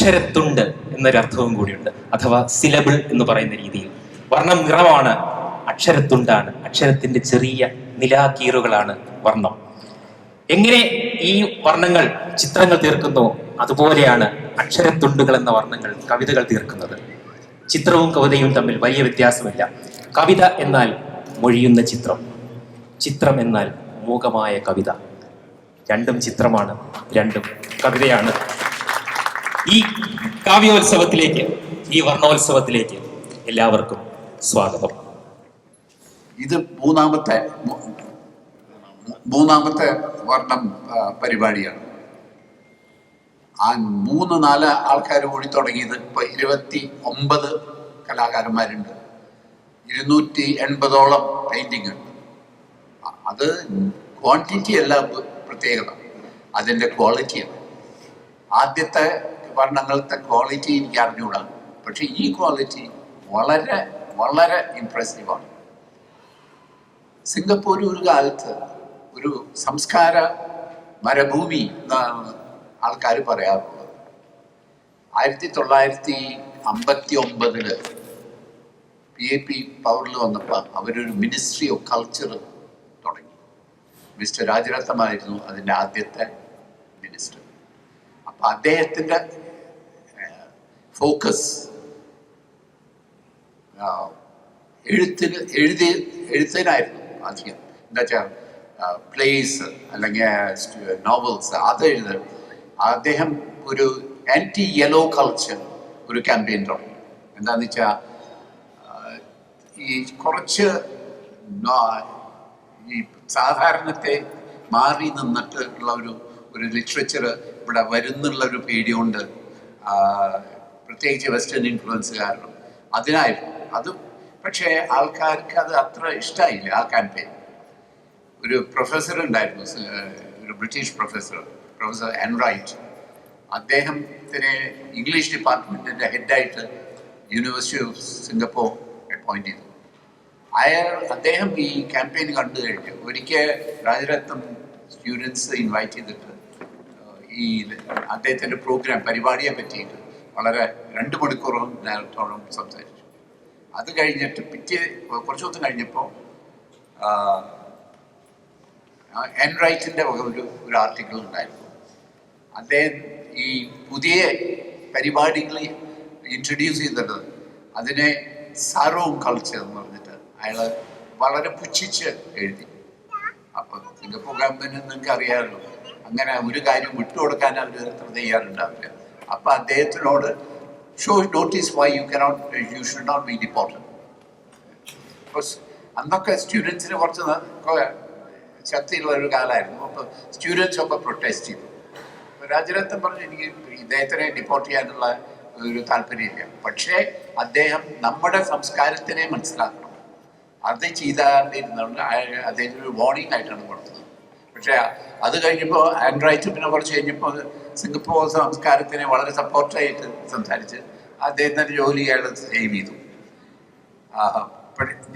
അക്ഷരത്തുണ്ട് എന്നൊരർത്ഥവും കൂടിയുണ്ട്, അഥവാ സിലബിൾ എന്ന് പറയുന്ന രീതിയിൽ. വർണ്ണം നിറമാണ്, അക്ഷരത്തുണ്ടാണ്, അക്ഷരത്തിന്റെ ചെറിയ നിലാകീറുകളാണ് വർണ്ണം. എങ്ങനെ ഈ വർണ്ണങ്ങൾ ചിത്രങ്ങൾ തീർക്കുന്നു, അതുപോലെയാണ് അക്ഷരത്തുണ്ടുകൾ എന്ന വർണ്ണങ്ങൾ കവിതകൾ തീർക്കുന്നത്. ചിത്രവും കവിതയും തമ്മിൽ വലിയ വ്യത്യാസമില്ല. കവിത എന്നാൽ മൊഴിയുന്ന ചിത്രം, ചിത്രം എന്നാൽ മൂകമായ കവിത. രണ്ടും ചിത്രമാണ്, രണ്ടും കവിതയാണ്. ഈ കാവ്യോത്സവത്തിലേക്ക്, ഈ വർണ്ണോത്സവത്തിലേക്ക് എല്ലാവർക്കും സ്വാഗതം. ഇത് മൂന്നാമത്തെ വർണ്ണം പരിപാടിയാണ്. ആ 3-4 ആൾക്കാർ കൂടി തുടങ്ങിയത്. ഇപ്പൊ 29 കലാകാരന്മാരുണ്ട്, 280ഓളം പെയിന്റിംഗ് ഉണ്ട്. അത് ക്വാണ്ടിറ്റി അല്ല പ്രത്യേകത, അതിൻ്റെ ക്വാളിറ്റിയാണ്. ആദ്യത്തെ വർണ്ണങ്ങളത്തെ ക്വാളിറ്റി എനിക്ക് അറിഞ്ഞുകൂടാ, പക്ഷെ ഈ ക്വാളിറ്റി വളരെ വളരെ ഇംപ്രസീവാണ്. സിംഗപ്പൂർ ഒരു കാലത്ത് ഒരു സംസ്കാര മരുഭൂമി എന്നാണ് ആൾക്കാർ പറയാറുള്ളത്. 1959 PAP പവറിൽ വന്നപ്പോൾ അവരൊരു മിനിസ്ട്രി ഓഫ് കൾച്ചർ തുടങ്ങി. മിസ്റ്റർ രാജരത്നമായിരുന്നു അതിൻ്റെ ആദ്യത്തെ മിനിസ്റ്റർ. അപ്പം അദ്ദേഹത്തിൻ്റെ ഫോക്കസ് എഴുത്തിനായിരുന്നു അധികം. എന്താ വെച്ചാൽ പ്ലേസ് അല്ലെങ്കിൽ നോവൽസ് അത് എഴുതുക. അദ്ദേഹം ഒരു ആൻറ്റി യെല്ലോ കൾച്ചർ ഒരു ക്യാമ്പയിൻ തുടങ്ങി. എന്താണെന്ന് വെച്ചാൽ ഈ കുറച്ച് ഈ സാധാരണത്തെ മാറി നിന്നിട്ട് ഉള്ള ഒരു ലിറ്ററേച്ചർ ഇവിടെ വരുന്നുള്ളൊരു പേടിയുണ്ട്, പ്രത്യേകിച്ച് വെസ്റ്റേൺ ഇൻഫ്ലുവൻസ് കാരണം. അതിനായിരുന്നു അത്. പക്ഷേ ആൾക്കാർക്ക് അത് അത്ര ഇഷ്ടമായില്ല ആ ക്യാമ്പയിൻ. ഒരു പ്രൊഫസർ ഉണ്ടായിരുന്നു, ഒരു ബ്രിട്ടീഷ് പ്രൊഫസർ എൻറൈറ്റ്. അദ്ദേഹത്തിനെ ഇംഗ്ലീഷ് ഡിപ്പാർട്ട്മെൻറ്റിൻ്റെ ഹെഡായിട്ട് യൂണിവേഴ്സിറ്റി ഓഫ് സിംഗപ്പൂർ അപ്പോയിന്റ് ചെയ്തു. അദ്ദേഹം ഈ ക്യാമ്പയിൻ കണ്ടു കഴിഞ്ഞു. ഒരിക്കൽ രാജരത്നം സ്റ്റുഡൻസ് ഇൻവൈറ്റ് ചെയ്തിട്ട് ഈ അദ്ദേഹത്തിൻ്റെ പ്രോഗ്രാം പരിപാടിയെ പറ്റിയിട്ട് വളരെ 2 മണിക്കൂറോളം നേരത്തോളം സംസാരിച്ചു. അത് കഴിഞ്ഞിട്ട് കുറച്ച് ദിവസം കഴിഞ്ഞപ്പോൾ എൻറൈറ്റിൻ്റെ ഒരു ആർട്ടിക്കിൾ ഉണ്ടായിരുന്നു. അദ്ദേഹം ഈ പുതിയ പരിപാടികൾ ഇൻട്രൊഡ്യൂസ് ചെയ്തിട്ട് അതിനെ സാറോവും കൾച്ചർ എന്ന് പറഞ്ഞിട്ട് അയാൾ വളരെ പുച്ഛിച്ച് എഴുതി. അപ്പം സിംഗപ്പൂർ ഗവൺമെൻറ് നിങ്ങൾക്ക് അറിയാമല്ലോ, അങ്ങനെ ഒരു കാര്യം വിട്ടുകൊടുക്കാൻ അവർ അത്ര തയ്യാറുണ്ടാവില്ല. അപ്പം അദ്ദേഹത്തിനോട് show notice why you should not be deported. അന്നൊക്കെ സ്റ്റുഡൻസിന് കുറച്ച് ശക്തിയുള്ള ഒരു കാലമായിരുന്നു. അപ്പോൾ സ്റ്റുഡൻസ് ഒക്കെ പ്രൊട്ടസ്റ്റ് ചെയ്തു. രാജരത്നം പറഞ്ഞു, എനിക്ക് ഇദ്ദേഹത്തിനെ ഡിപ്പോർട്ട് ചെയ്യാനുള്ള ഒരു താല്പര്യമില്ല, പക്ഷേ അദ്ദേഹം നമ്മുടെ സംസ്കാരത്തിനെ മനസ്സിലാക്കണം, അത് ചെയ്താണ്ടിരുന്നുകൊണ്ട് അദ്ദേഹത്തിന് ഒരു വാർണിംഗ് ആയിട്ടാണ് കൊടുത്തത്. പക്ഷേ അത് കഴിഞ്ഞപ്പോൾ ആൻഡ്രൈറ്റ് പിന്നെ കുറച്ച് കഴിഞ്ഞപ്പോൾ സിംഗപ്പൂർ സംസ്കാരത്തിനെ വളരെ സപ്പോർട്ടായിട്ട് സംസാരിച്ച് അദ്ദേഹത്തിൻ്റെ ജോലി അയാൾ സേവ് ചെയ്തു.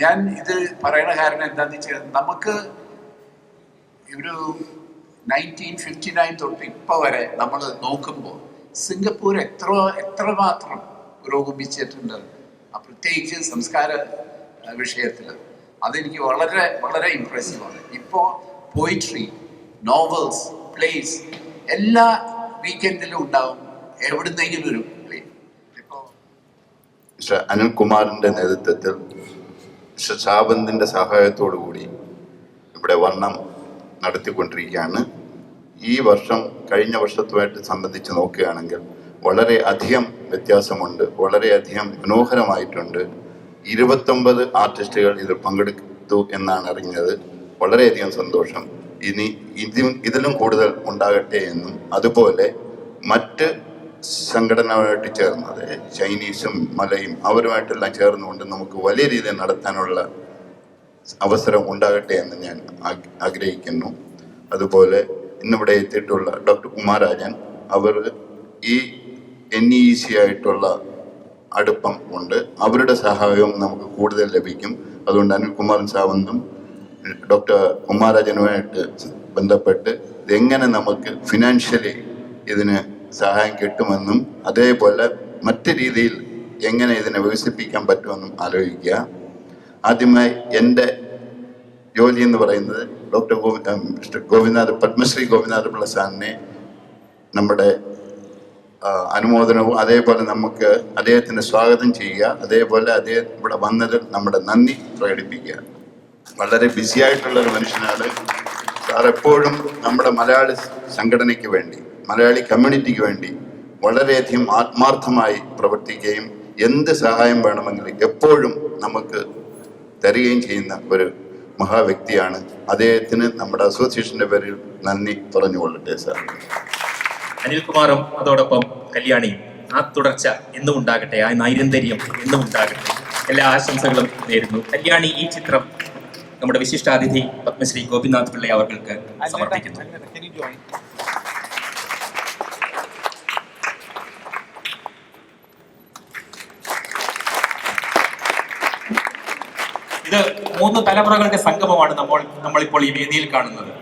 ഞാൻ ഇത് പറയുന്ന കാരണം എന്താണെന്ന് വെച്ചാൽ, നമുക്ക് ഒരു 1959 തൊട്ട് ഇപ്പോൾ വരെ നമ്മൾ നോക്കുമ്പോൾ സിംഗപ്പൂർ എത്രമാത്രം പുരോഗമിച്ചിട്ടുണ്ട്, പ്രത്യേകിച്ച് സംസ്കാര വിഷയത്തിൽ. അതെനിക്ക് വളരെ വളരെ ഇംപ്രസീവാണ്. ഇപ്പോൾ പോയിട്രി, നോവൽസ്, പ്ലേസ് എല്ലാ വീക്കെൻഡിലും ഉണ്ടാവും, എവിടുന്നെങ്കിലും ഒരു പ്ലേ. ഇപ്പോൾ മിസ്റ്റർ അനിൽകുമാറിൻ്റെ നേതൃത്വത്തിൽ മിസ്റ്റർ സാബന്തിൻ്റെ സഹായത്തോടു കൂടി ഇവിടെ വർണ്ണം നടത്തിക്കൊണ്ടിരിക്കുകയാണ്. ഈ വർഷം കഴിഞ്ഞ വർഷത്തുമായിട്ട് സംബന്ധിച്ച് നോക്കുകയാണെങ്കിൽ വളരെ അധികം വ്യത്യാസമുണ്ട്, വളരെയധികം മനോഹരമായിട്ടുണ്ട്. 29 ആർട്ടിസ്റ്റുകൾ ഇതിൽ പങ്കെടുത്തു എന്നാണ് അറിഞ്ഞത്. വളരെയധികം സന്തോഷം. ഇനി ഇതിലും കൂടുതൽ ഉണ്ടാകട്ടെ എന്നും, അതുപോലെ മറ്റ് സംഘടനകളുമായിട്ട് ചേർന്നത് ചൈനീസും മലയും അവരുമായിട്ടെല്ലാം ചേർന്നുകൊണ്ട് നമുക്ക് വലിയ രീതിയിൽ നടത്താനുള്ള അവസരം ഉണ്ടാകട്ടെ എന്ന് ഞാൻ ആഗ്രഹിക്കുന്നു. അതുപോലെ ഇന്നിവിടെ എത്തിയിട്ടുള്ള ഡോക്ടർ കുമാരാജൻ, അവർ ഈ NEC ആയിട്ടുള്ള അടുപ്പം ഉണ്ട്, അവരുടെ സഹായവും നമുക്ക് കൂടുതൽ ലഭിക്കും. അതുകൊണ്ട് അനിൽകുമാർ സാവന്തും ഡോക്ടർ കുമാരാജനുമായിട്ട് ബന്ധപ്പെട്ട് ഇതെങ്ങനെ നമുക്ക് ഫിനാൻഷ്യലി ഇതിന് സഹായം കിട്ടുമെന്നും അതേപോലെ മറ്റ് രീതിയിൽ എങ്ങനെ ഇതിനെ വികസിപ്പിക്കാൻ പറ്റുമെന്നും ആലോചിക്കുക. ആദ്യമായി എൻ്റെ ജോലി എന്ന് പറയുന്നത് ഡോക്ടർ ഗോപിനാഥ് പത്മശ്രീ ഗോപിനാഥ് പിള്ള സാറിനെ നമ്മുടെ അനുമോദനവും അതേപോലെ നമുക്ക് അദ്ദേഹത്തിന് സ്വാഗതം ചെയ്യുക. അതേപോലെ അദ്ദേഹം ഇവിടെ വന്നതിൽ നമ്മുടെ നന്ദി പ്രകടിപ്പിക്കുക. വളരെ ബിസിയായിട്ടുള്ളൊരു മനുഷ്യനാണ് സാർ. എപ്പോഴും നമ്മുടെ മലയാളി സംഘടനയ്ക്ക് വേണ്ടി, മലയാളി കമ്മ്യൂണിറ്റിക്ക് വേണ്ടി വളരെയധികം ആത്മാർത്ഥമായി പ്രവർത്തിക്കുകയും എന്ത് സഹായം വേണമെങ്കിലും എപ്പോഴും നമുക്ക് തരികയും ചെയ്യുന്ന ഒരു മഹാവ്യക്തിയാണ്. അദ്ദേഹത്തിന് നമ്മുടെ അസോസിയേഷൻ്റെ പേരിൽ നന്ദി പറഞ്ഞുകൊള്ളട്ടെ സാർ. അനിൽകുമാറും അതോടൊപ്പം കല്യാണിയും ആ തുടർച്ച എന്നും ഉണ്ടാകട്ടെ, ആ നൈരന്തര്യം എന്നും ഉണ്ടാകട്ടെ. എല്ലാ ആശംസകളും നേരുന്നു. കല്യാണി ഈ ചിത്രം നമ്മുടെ വിശിഷ്ടാതിഥി പത്മശ്രീ ഗോപിനാഥ് പിള്ള അവർക്ക് സമർപ്പിക്കുന്നു. ഇത് 3 തലമുറകളുടെ സംഗമമാണ് നമ്മളിപ്പോൾ ഈ വേദിയിൽ കാണുന്നത്.